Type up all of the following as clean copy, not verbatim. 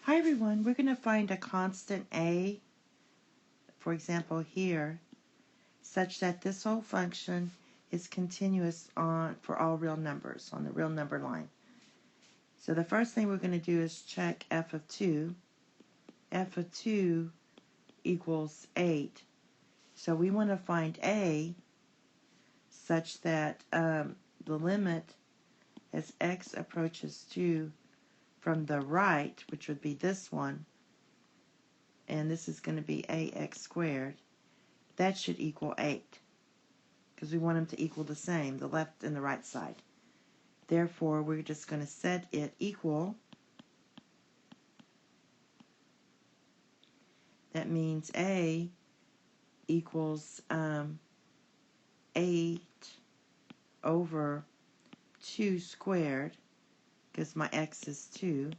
Hi everyone, we're going to find a constant a, for example here, such that this whole function is continuous for all real numbers on the real number line. So the first thing we're going to do is check f of 2. F of 2 equals 8. So we want to find a such that the limit as x approaches 2 from the right, which would be this one, and this is going to be ax squared, that should equal 8, because we want them to equal the same, the left and the right side. Therefore, we're just going to set it equal. That means a equals 8 over 2 squared, because my x is 2,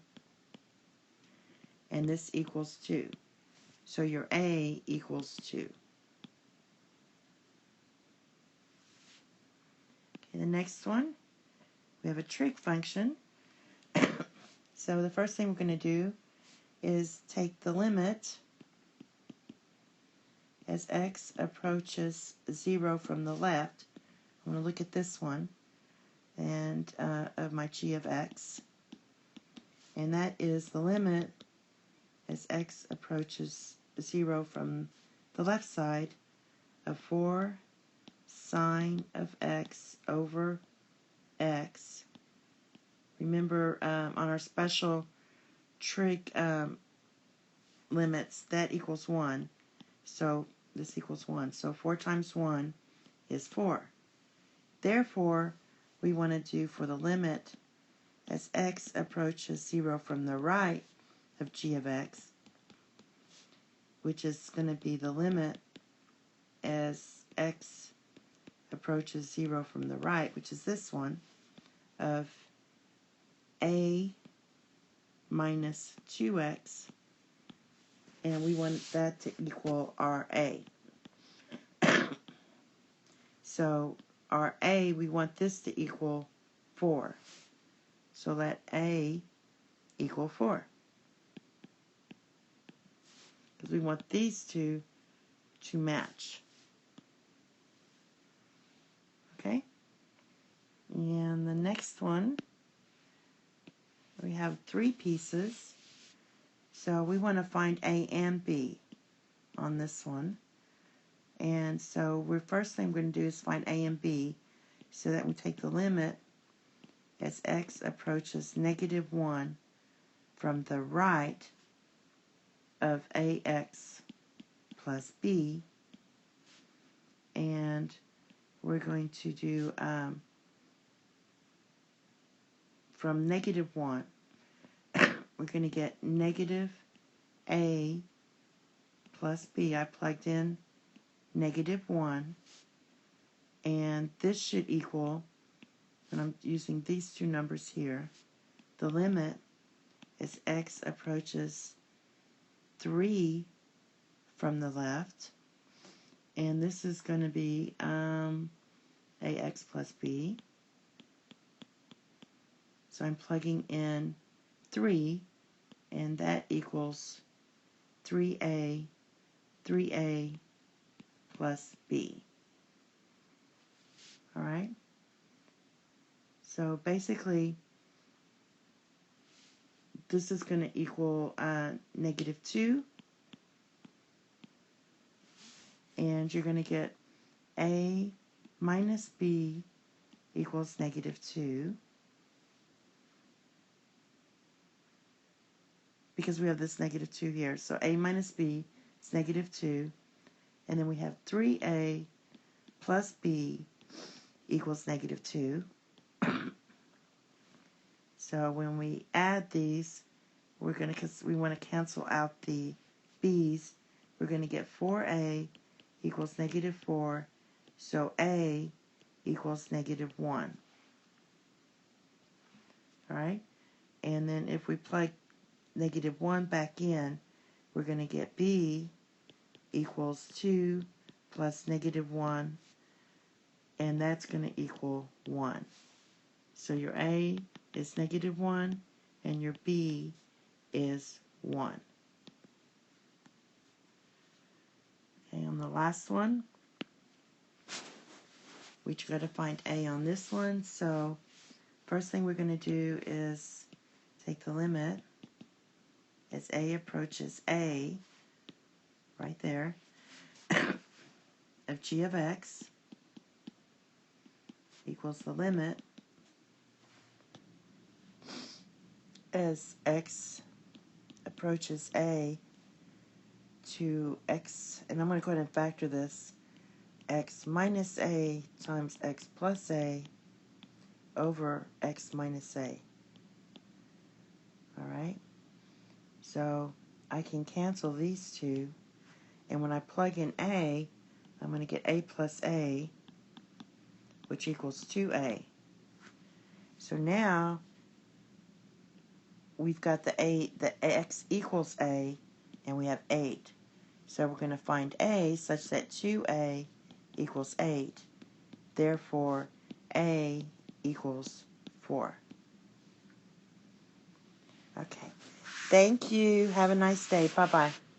and this equals 2. So your a equals 2. Okay, the next one, we have a trig function. So the first thing we're going to do is take the limit as x approaches 0 from the left. I'm going to look at this one, and of my g of x, and that is the limit as x approaches 0 from the left side of 4 sine of x over x. Remember, on our special trig limits, that equals 1. So this equals 1. So 4 times 1 is 4. Therefore, we want to do for the limit as x approaches 0 from the right of g of x, which is going to be the limit as x approaches 0 from the right, which is this one, of a minus 2x, and we want that to equal our a. So our a, we want this to equal 4. So let a equal 4. Because we want these two to match. Okay? And the next one, we have 3 pieces. So we want to find a and b on this one. And so the first thing we're going to do is find a and b, so that we take the limit as x approaches negative 1 from the right of ax plus b, and we're going to do from negative 1, we're going to get negative a plus b. I plugged in negative 1, and this should equal, and I'm using these two numbers here, the limit as x approaches 3 from the left, and this is going to be ax plus b. So I'm plugging in 3, and that equals 3a plus b. Alright? So basically, this is going to equal negative 2, and you're going to get a minus b equals negative 2, because we have this negative 2 here. So a minus b is negative 2, and then we have 3a plus b equals negative 2. So when we add these, we're going to, because we want to cancel out the b's, we're going to get 4a equals negative 4, so a equals negative 1. Alright? And then if we plug negative 1 back in, we're going to get b equals 2 plus negative 1, and that's going to equal 1. So your a is negative 1, and your b is 1. Okay, on the last one, we got to find a on this one. So first thing we're going to do is take the limit as a approaches a, right there, of g of x equals the limit as x approaches a to x, and I'm going to go ahead and factor this, x minus a times x plus a over x minus a. Alright, so I can cancel these two, and when I plug in a, I'm going to get a plus a, which equals 2a. So now we've got the x equals a, and we have 8. So we're going to find a such that 2a equals 8. Therefore, a equals 4. Okay. Thank you. Have a nice day. Bye-bye.